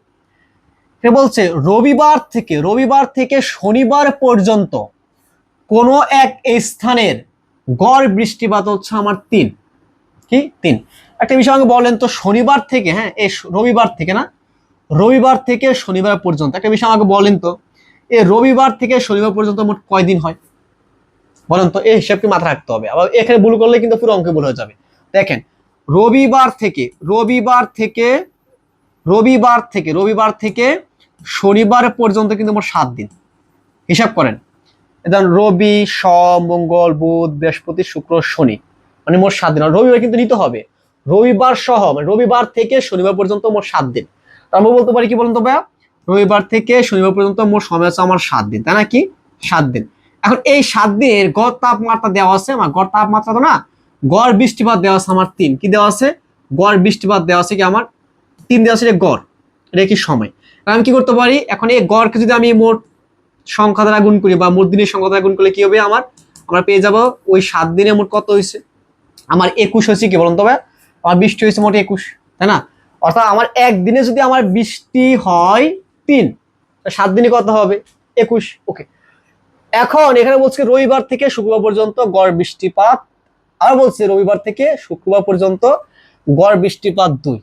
সে বলছে রবিবার থেকে শনিবার পর্যন্ত কোন এক স্থানের গড় বৃষ্টিপাত হচ্ছে আমার 3। কি 3? একটা বিষয় আমাকে বলেন তো শনিবার থেকে, হ্যাঁ এই রবিবার থেকে না, রবিবার থেকে শনিবার পর্যন্ত একটা বিষয় আমাকে বলেন তো, এই রবিবার থেকে শনিবার পর্যন্ত মোট কয় দিন হয় বলেন তো? এই হিসাবকে মাথায় রাখতে হবে। আবার এখানে ভুল করলে কিন্তু পুরো অঙ্ক ভুল হয়ে যাবে। দেখেন রবিবার থেকে শনিবার পর্যন্ত কিন্তু মোট 7 দিন। হিসাব করেন, রবি সোম মঙ্গল বুধ বৃহস্পতি শুক্র শনি, মানে মোট 7 দিন। রবিবার কিন্তু নিতে হবে রবিবার সহ, মানে রবিবার থেকে শনিবার পর্যন্ত মোট 7 দিন। আমরা বলতে পারি কি বলুন তো ভাইয়া? রবিবার থেকে শনিবার পর্যন্ত মোট সময় আছে আমার 7 দিন, তাই না? কি 7 দিন। এখন এই 7 দিনের গড় তাপমাত্রা দেওয়া আছে আমার, গড় তাপমাত্রা তো না, গড় বৃষ্টিপাত দেওয়া আছে আমার 3। কি দেওয়া আছে? গড় বৃষ্টিপাত দেওয়া আছে কি আমার 3 দেওয়া আছে। গড় এটা কি সময়। আমি কি করতে পারি এখন এই গড়কে যদি আমি মোট সংখ্যা দ্বারা গুণ করি বা মোট দিনের সংখ্যা দ্বারা গুণ করলে কি হবে আমরা পেয়ে যাব ওই 7 দিনে মোট কত হয়েছে আমার 21 হয়েছে। কি বলুন তবে আমার বৃষ্টি হয়েছে মোট 21, তাই না? অর্থাৎ আমার একদিনে যদি আমার বৃষ্টি হয় 3, 7 দিনে কত হবে? 21। ওকে, এখন এখানে বলছে রবিবার থেকে শুক্রবার পর্যন্ত গড় বৃষ্টিপাত, আর বলছে রবিবার থেকে শুক্রবার পর্যন্ত গড় বৃষ্টিপাত 2।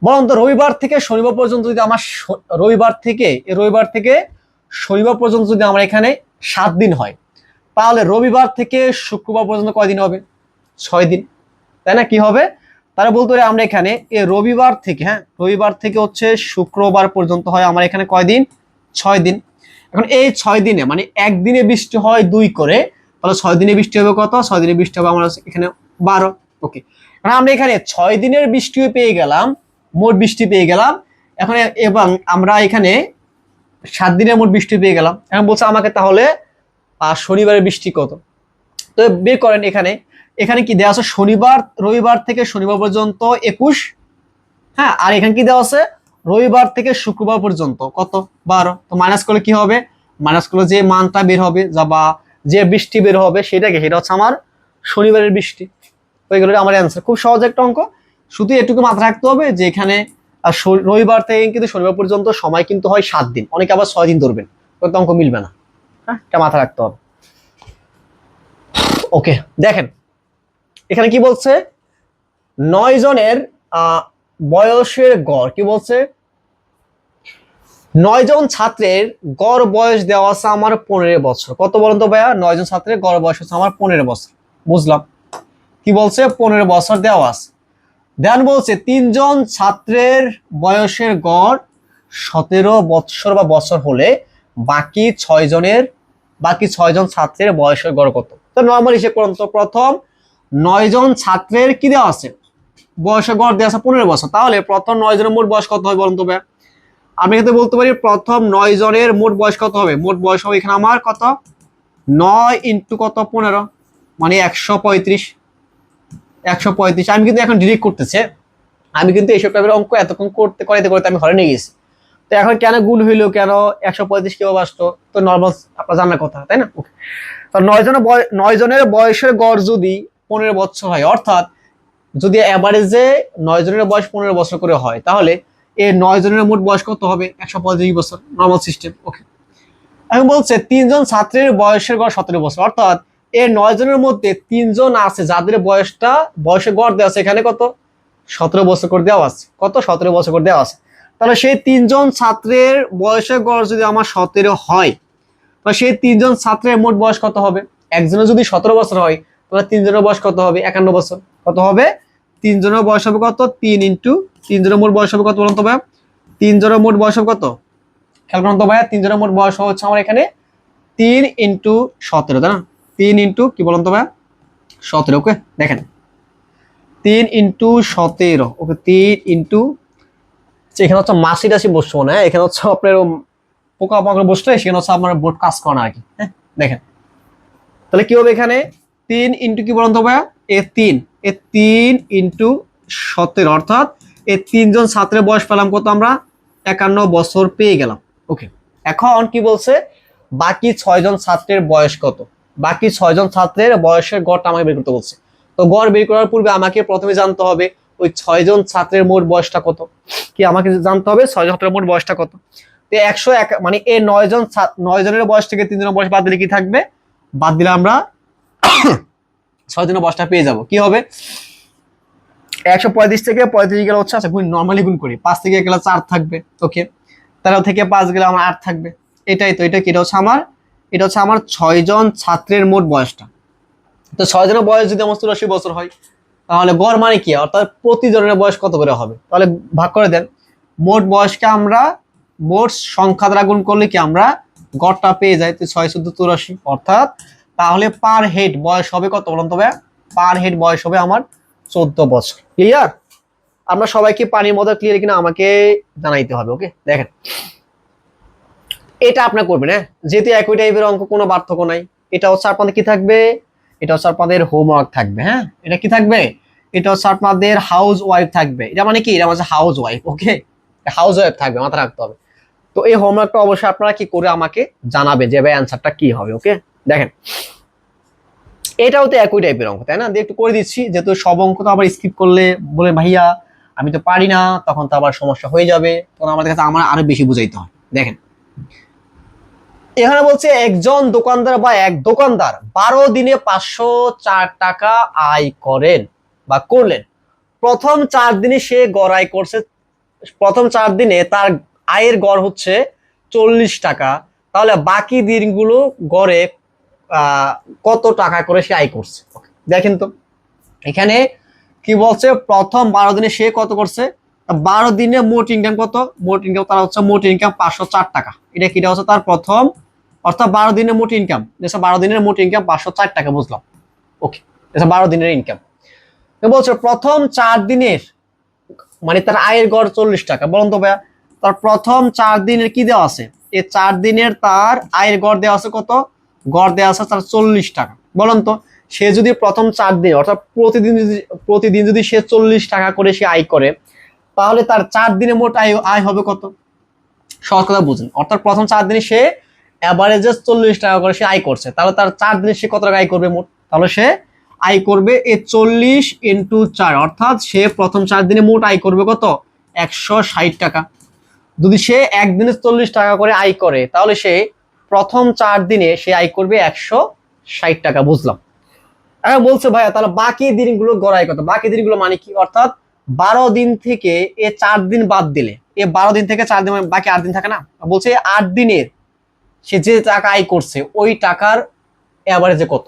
বলুন তো রবিবার থেকে শনিবার পর্যন্ত যদি আমার রবিবার থেকে শনিবার পর্যন্ত যদি আমার এখানে 7 দিন হয়, তাহলে রবিবার থেকে শুক্রবার পর্যন্ত কয় দিন হবে? 6 দিন, তাই না? কি হবে তারা বলতে পারি আমরা এখানে এই রবিবার থেকে হচ্ছে শুক্রবার পর্যন্ত হয় আমার এখানে কয় দিন? 6 দিন। এখন এই 6 দিনে মানে একদিনে বৃষ্টি হয় 2 করে, তাহলে 6 দিনে বৃষ্টি হবে কত? 6 দিনে বৃষ্টি হবে আমার এখানে 12। ওকে, আমরা এখানে 6 দিনের বৃষ্টিও পেয়ে গেলাম, মোট বৃষ্টি পেয়ে গেলাম, এখন এবং আমরা এখানে 7 দিনের মোট বৃষ্টি পেয়ে গেলাম। এখন বলছে আমাকে তাহলে শনিবারের বৃষ্টি কত, তো বের করেন। এখানে এখানে কি দেওয়া আছে, শনিবার রবিবার থেকে শনিবার পর্যন্ত 21, হ্যাঁ, আর এখানে কি দেওয়া আছে রবিবার থেকে শুক্রবার পর্যন্ত কত 12। তো মাইনাস করলে কি হবে, মাইনাস করলে যে মানটা বের হবে বা যে বৃষ্টি বের হবে সেটা হচ্ছে আমার শনিবারের বৃষ্টি। হয়ে গেল আমার অ্যান্সার। খুব সহজ একটা অঙ্ক, শুধু এটুকু মাথায় রাখতে হবে যে এখানে রবিবার থেকে কিন্তু শনিবার পর্যন্ত সময় কিন্তু হয় 7 দিন, অনেকে আবার 6 দিন ধরবেন, তো অঙ্ক মিলবে না। হ্যাঁ, এটা মাথায় রাখতে হবে। ওকে, দেখেন এখানে কি বলছে, 9 জনের বয়সের গড়, কি বলছে 9 জন ছাত্রের গড় বয়স দেওয়া আছে আমার 15 বছর। কত বলেন তো ভাইয়া, 9 জন ছাত্রের গড় বয়স হচ্ছে আমার 15 বছর, বুঝলাম। কি বলছে 15 বছর দেওয়া আছে। দেন বলছে 3 জন ছাত্রের বয়সের গড় 17 বছর বা বছর হলে বাকি 6 জন ছাত্রের বয়সের গড় কত। তো নর্মাল হিসেব করুন তো, প্রথম 9 জন ছাত্রের কি দেওয়া আছে, বয়সের গড় দেওয়া আছে 15 বছর, তাহলে প্রথম 9 জনের মোট বয়স কত হবে বলুন তো ভাইয়া। আমি এখানে বলতে পারি প্রথম 9 জনের মোট বয়স কত হবে, মোট বয়স হবে এখানে আমার কত, 9 ইন্টু কত 15, মানে 135। আমি কিন্তু এখন ডিরেক্ট করতেছে, আমি কিন্তু এইসব টাইপের অঙ্ক এতক্ষণ করতে আমি ঘরে নিয়ে গেছি। তো এখন কেন গুণ হইলো, কেন 135 কিভাবে আসতো, তো নর্মাল আপনার জানার কথা, তাই না। তো 9 জনের বয়সের গড় যদি 15 বছর হয়, অর্থাৎ যদি অ্যাভারেজে 9 জনের বয়স 15 বছর করে হয়, তাহলে এই 9 জনের মোট বয়স কত হবে, 135 বছর, নর্মাল সিস্টেম। ওকে, এখন বলছে 3 জন ছাত্রের বয়সের গড় 17 বছর, অর্থাৎ এই 9 জনের মধ্যে 3 জন আছে যাদের বয়সের গড় দেওয়া আছে এখানে কত, 17 বছর করে দেওয়া আছে, কত 17 বছর করে দেওয়া আছে। তাহলে সেই 3 জন ছাত্রের বয়সের গড় যদি আমার 17 হয়, তো সেই 3 জন ছাত্রের মোট বয়স কত হবে, একজনের যদি 17 বছর হয় তাহলে 3 জনের বয়স কত হবে, 51 বছর। কত হবে, 3 জনের বয়স হবে কত, 3 ইন্টু 3 জনের মোট বয়স হবে কত বলুন তো ভাই, 3 জনের মোট বয়স হবে কত, খেয়াল করুন তো ভাইয়া, 3 জনের মোট বয়স হচ্ছে আমার এখানে 3 ইন্টু 17, তাই না, 3 ইন্টু কি বলুন তো ভাইয়া 17। ওকে, দেখেন 3 ইন্টু 17, ওকে 3 ইন্টু, এখানে হচ্ছে মাসি টাসি বসবো না, এখানে হচ্ছে আপনার পোকা পাকড় বসলে সেখানে হচ্ছে আপনার বোর্ড কাজ করে না আর কি। হ্যাঁ, দেখেন তাহলে কি হবে এখানে 3 ইন্টু কি বলুন তো ভাইয়া, 3 ইন্টু 17, অর্থাৎ এই 3 জন ছাত্রের বয়স পেলাম কত আমরা, 51 বছর পেয়ে গেলাম। ওকে, এখন কি বলছে বাকি 6 জন ছাত্রের বয়স কত, বাকি 6 জন ছাত্রের বয়সের গড়টা আমাকে বের করতে বলছে। তো গড় বের করার পূর্বে আমাকে প্রথমে জানতে হবে ওই 6 জন ছাত্রের মোট বয়সটা কত, কি আমাকে জানতে হবে 6 জন ছাত্রের মোট বয়সটা কত। তো 101, মানে এই 9 জনের বয়স থেকে 3 জনের বয়স বাদ দিলে কি থাকবে, বাদ দিলে আমরা 6 জনের বয়সটা পেয়ে যাব। কি হবে 135 থেকে 35 গেলে হচ্ছে, আচ্ছা নর্মালি গুণ করি, 5 থেকে গেলে 4 থাকবে। ওকে, 13 থেকে 5 গেলে আমার 8 থাকবে। এটাই তো, এটা হচ্ছে আমার 6 জন ছাত্রের মোট বয়সটা। তো 6 জনের বয়স যদি আমার 84 বছর হয়, তাহলে গড় মানে কি, অর্থাৎ প্রতি জনের বয়স কত করে হবে, তাহলে ভাগ করে দেন। মোট বয়সকে আমরা মোট সংখ্যা দ্বারা গুণ করলে কি আমরা গড়টা পেয়ে যাই, তো 6 14 84, অর্থাৎ তাহলে পার হেড বয়স হবে কত বলুন তো ভাই, পার হেড বয়স হবে আমার 14 বছর। ক্লিয়ার, আমরা সবাই কি পানির মধ্যে ক্লিয়ার কিনা আমাকে জানাইতে হবে। ওকে, দেখেন এটা আপনি করবেন, হ্যাঁ, যেহেতু একই টাইপের অঙ্ক, কোনো পার্থক্য নাই। এটা হচ্ছে আপনাদের কি থাকবে, এটা হচ্ছে আপনাদের হোমওয়ার্ক থাকবে। হ্যাঁ, এটা কি থাকবে, এটা হচ্ছে আপনাদের হাউস ওয়াইফ থাকবে। এটা মানে কি, এটা হচ্ছে হাউস ওয়াইফ। ওকে, হাউস ওয়াইফ থাকবে, মাথায় রাখতে হবে। তো এই হোমওয়ার্কটা অবশ্যই আপনারা কি করে আমাকে জানাবেন যে ভাই অ্যান্সারটা কি হবে। ওকে, দেখেন এটাও তো একই টাইপের অঙ্ক, তাই না, দিয়ে একটু করে দিচ্ছি, যেহেতু সব অঙ্ক তো আবার স্কিপ করলে বলে ভাইয়া আমি তো পারি না, তখন তো আবার সমস্যা হয়ে যাবে, তখন আমাদের কাছে আমার আরো বেশি বুঝাইতে হয়। দেখেন এখানে বলছে একজন দোকানদার বা এক দোকানদার 12 দিনে 504 টাকা আয় করেন বা করলেন। প্রথম 4 দিনে সে গড় আয় করছে, প্রথম 4 দিনে তার আয়ের গড় হচ্ছে 40 টাকা, তাহলে বাকি দিনগুলো গড়ে কত টাকা করে সে আয় করছে। দেখেন তো এখানে কি বলছে, প্রথম 12 দিনে সে কত করছে, 12 দিনে মোট ইনকাম কত, মোট ইনকাম তার হচ্ছে মোট ইনকাম 504 টাকা। এটা কিটা হচ্ছে তার প্রথম, অর্থাৎ 12 দিনের মোট ইনকাম, 12 দিনের মোট ইনকাম 504 টাকা, বুঝলাম। ওকে, 12 দিনের ইনকাম বলছে প্রথম 4 দিনের, মানে তার আয়ের গড় 40 টাকা। বলুন তো ভাইয়া তার প্রথম 4 দিনের কি দেওয়া আছে, এই 4 দিনের তার আয়ের গড় দেওয়া আছে কত, গড় দেওয়া আছে তার 40 টাকা। বলুন তো সে যদি প্রথম 4 দিন অর্থাৎ প্রতিদিন যদি সে 40 টাকা করে সে আয় করে, তাহলে তার 4 দিনে মোট আয় হবে কত? সহজ কথা বুঝুন, অর্থাৎ প্রথম 4 দিনে সে অ্যাভারেজে 40 টাকা করে সে আয় করছে, তাহলে তার 4 দিনে সে কত টাকা আয় করবে মোট? তাহলে সে আয় করবে এই 40 ইন্টু 4, অর্থাৎ সে প্রথম 4 দিনে মোট আয় করবে কত? 160 টাকা। যদি সে একদিনে 40 টাকা করে আয় করে, তাহলে সে প্রথম 4 দিনে সে আয় করবে 160 টাকা। বুঝলাম। এখন বলছে ভাইয়া তাহলে বাকি দিনগুলো গড়ায় কত? বাকি দিনগুলো মানে কি? অর্থাৎ 12 দিন থেকে এ 4 দিন বাদ দিলে, এ 12 দিন থেকে 4 দিন বাকি 8 দিন থাকে না, বলছে 8 দিনের সে যে টাকা আয় করছে ওই টাকার এভারেজে কত।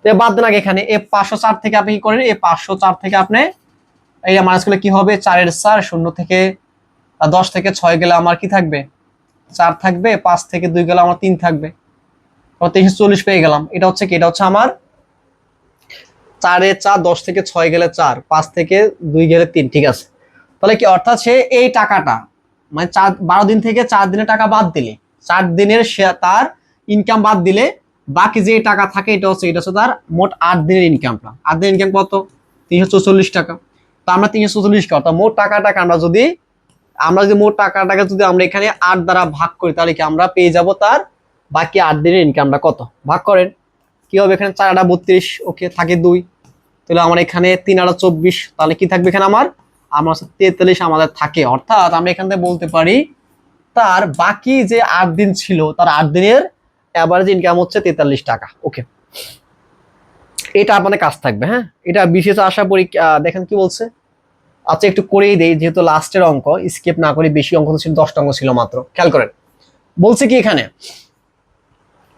তো বাদ দেন আগে এখানে এ 504 থেকে আপনি কি করেন, এই 504 থেকে আপনি এই মাইনাস করলে কি হবে, 4 এর 4, 0 থেকে 10 থেকে 6 গেলে আমার কি থাকবে, 4 থাকবে, 5 থেকে 2 গেলে আমার 3 থাকবে, 340 পেয়ে গেলাম। এটা হচ্ছে কি, এটা হচ্ছে আমার 4 এ 4, 10 থেকে 6 গেলে 4, 5 থেকে 2 গেলে 3। ঠিক আছে, তাহলে কি অর্থাৎ সে এই টাকাটা মানে 12 দিন থেকে 4 দিনের টাকা বাদ দিলে, 4 দিনের সে তার ইনকাম বাদ দিলে বাকি যে টাকা থাকে এটা হচ্ছে তার মোট 8 দিনের ইনকামটা। 8 দিনের ইনকাম কত? 344 টাকা। তো আমরা 344 কে অর্থাৎ মোট টাকাটাকে আমরা যদি মোট টাকাটাকে যদি আমরা এখানে 8 দ্বারা ভাগ করি, তাহলে কি আমরা পেয়ে যাব তার বাকি 8 দিনের ইনকামটা কত। ভাগ করেন কি হবে, এখানে 4 8 32, ওকে, থাকে 2, তাহলে আমার এখানে 3 8 24, তাহলে কি থাকবে এখানে আমার 43 আমাদের থাকে। অর্থাৎ আমরা এখান থেকে বলতে পারি তার বাকি যে 8 দিন ছিল তার 8 দিনের এভারেজ ইনকাম হচ্ছে 43 টাকা। ওকে, এটা আপনাদের কাজ থাকবে। হ্যাঁ, এটা বিশেষ আশা করি। দেখেন কি বলছে। আচ্ছা একটু করেই দেই, যেহেতু লাস্টের অঙ্ক, স্কিপ না করি। বেশি অঙ্ক ছিল, 10টা অঙ্ক ছিল মাত্র। খেয়াল করেন, বলছে কি এখানে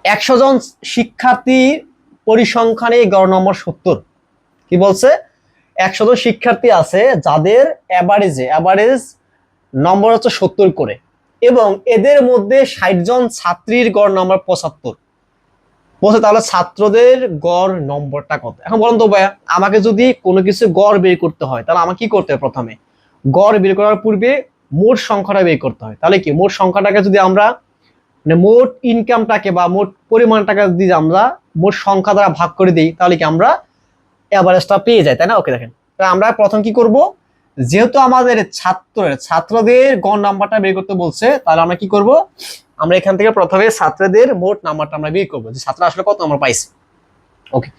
100 জন শিক্ষার্থী পরিসংখ্যানে গড় নম্বর 70। কি বলছে, 100 জন শিক্ষার্থী আছে যাদের এভারেজ নম্বর হচ্ছে 70 করে, এবং এদের মধ্যে 60 জন ছাত্রীর গড় নম্বর 75 বলছে। তাহলে ছাত্রদের গড় নম্বরটা কত? এখন বলুন তো ভাইয়া, আমাকে যদি কোনো কিছু গড় বের করতে হয়, তাহলে আমাকে কি করতে হবে? প্রথমে গড় বের করার পূর্বে মোট সংখ্যাটা বের করতে হয়। তাহলে কি মোট সংখ্যাটাকে যদি আমরা মানে মোট ইনকামটাকে বা মোট পরিমাণটাকে যদি আমরা মোট সংখ্যা দ্বারা ভাগ করে দিই, তাহলে কি আমরা এভারেজটা পেয়ে যাই, তাই না? ওকে, দেখেন আমরা প্রথম কি করব, যেহেতু আমাদের ছাত্রদের গড় নাম্বারটা বের করতে বলছে, তাহলে আমরা কি করব, আমরা এখান থেকে প্রথমে ছাত্রদের মোট নাম্বারটা আমরা বের করবো, যে ছাত্র আসলে কত নাম্বার পাইছে। ওকে,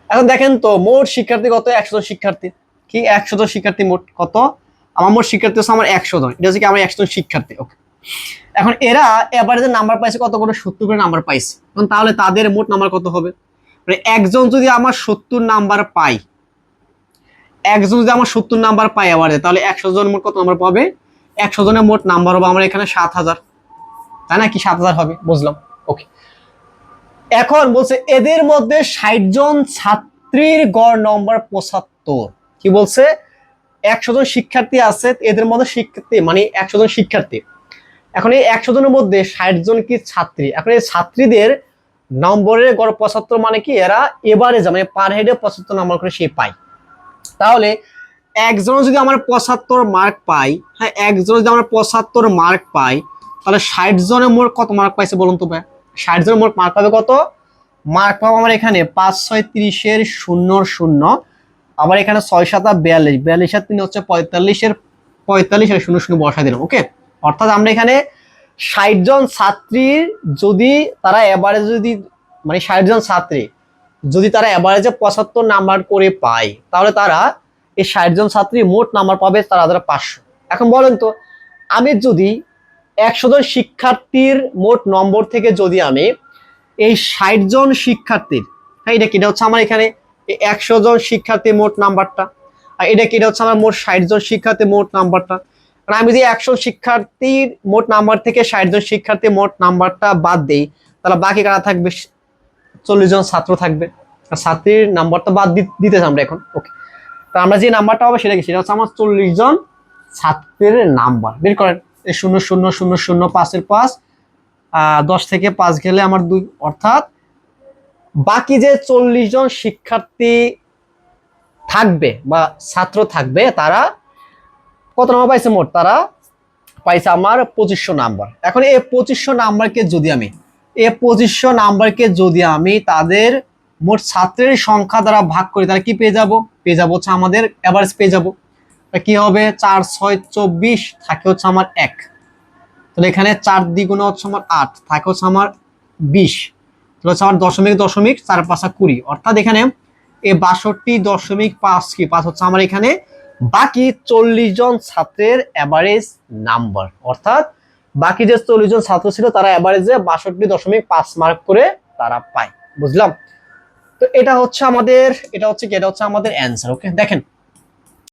এখন দেখেন তো মোট শিক্ষার্থী কত? 100 জন শিক্ষার্থী। কি 100 জন শিক্ষার্থী মোট কত? আমার মোট শিক্ষার্থী হচ্ছে আমার 100 জন। এটা হচ্ছে কি আমার 100 জন শিক্ষার্থী। ওকে, এখন এরা এভারেজে নাম্বার পাইছে কত করে? 70 করে নাম্বার পাইছে। এখন তাহলে তাদের মোট নাম্বার কত হবে? মানে একজন যদি আমার 70 নাম্বার পায়, এভারেজে, তাহলে 100 জন মোট কত নাম্বার পাবে? 100 জনের মোট নাম্বার হবে আমার এখানে 7000, তাই না? কি 7000 হবে? বুঝলাম। ওকে, এখন বলছে এদের মধ্যে 60 জন ছাত্রীর গড় নম্বর 75। কি বলছে, 100 জন শিক্ষার্থী আছে, এদের মধ্যে শিক্ষার্থী মানে 100 জন শিক্ষার্থী। এখন এই 100 জনের মধ্যে 60 জন কি ছাত্রী। এখন এই ছাত্রীদের নম্বরের গড় 75 মানে কি এরা এভারেজ মানে পার হেডে 75 নম্বর করে সে পায়। তাহলে একজন যদি আমার 75 মার্ক পাই, হ্যাঁ, একজন যদি আমার 75 মার্ক পাই, তাহলে 60 জনের মোট কত মার্ক পাইছে বলুন তো ভাই? 60 জনের মোট মার্ক পাবে কত? মার্ক পাবো আমার এখানে 5 6 30 এর 0 0, আবার এখানে 6 7 42, 42 আর 3 হচ্ছে 45 এর 45 এর 0 0 বসা দিলাম। ওকে, অর্থাৎ আমরা এখানে 60 জন ছাত্রীর যদি তারা এভারেজ যদি মানে 60 জন ছাত্রী যদি তারা এভারেজে 75 নাম্বার করে পায়, তাহলে তারা এই 60 জন ছাত্রী মোট নাম্বার পাবে 4500। এখন বলেন তো, আমি যদি 100 জন শিক্ষার্থীর মোট নম্বর থেকে যদি আমি এই 60 জন শিক্ষার্থীর, হ্যাঁ, এটা হচ্ছে আমার এখানে 100 জন শিক্ষার্থীর মোট নাম্বারটা, আর এটা হচ্ছে আমার মোট 60 জন শিক্ষার্থীর মোট নাম্বারটা। কারণ আমি যদি 100 শিক্ষার্থীর মোট নাম্বার থেকে 60 জন শিক্ষার্থীর মোট নাম্বারটা বাদ দেই, তাহলে বাকি কারা থাকবে? 40 জন ছাত্র থাকবে। আর ছাত্রীর নাম্বারটা বাদ দিতে আমরা এখন। ওকে, তো আমরা যে নাম্বারটা হবে সেটা কি? সেটা হচ্ছে আমার 40 জন ছাত্রের নাম্বার। বের করেন, এই 0 0 0 0 5 এর 5, 10 থেকে 5 গেলে আমার 2, অর্থাৎ বাকি যে 40 জন শিক্ষার্থী থাকবে বা ছাত্র থাকবে, তারা কত নাম্বার পাইছে মোট? তারা পাইছে আমার 2500 নাম্বার। এখন এই 2500 নাম্বারকে যদি আমি তাদের মোট ছাত্রের সংখ্যা দ্বারা ভাগ করি তাহলে কি পেয়ে যাব? পেয়ে যাব হচ্ছে আমাদের এভারেজ পেয়ে যাব। কি হবে? 4 6 24 থাকে হচ্ছে আমার 1, তাহলে এখানে 4 দ্বিগুণ হচ্ছে আমার 8 থাকে হচ্ছে আমার 20, তাহলে হচ্ছে আমার দশমিক 4 5 20, অর্থাৎ এখানে এই 62.5 কি 5 হচ্ছে আমার এখানে বাকি 40 জন ছাত্রের এভারেজ নাম্বার, অর্থাৎ বাকি যে 40 জন ছাত্র ছিল তারা এভারেজে 62.5 মার্ক করে তারা পায়। বুঝলাম? তো এটা হচ্ছে আমাদের অ্যান্সার। ওকে, দেখেন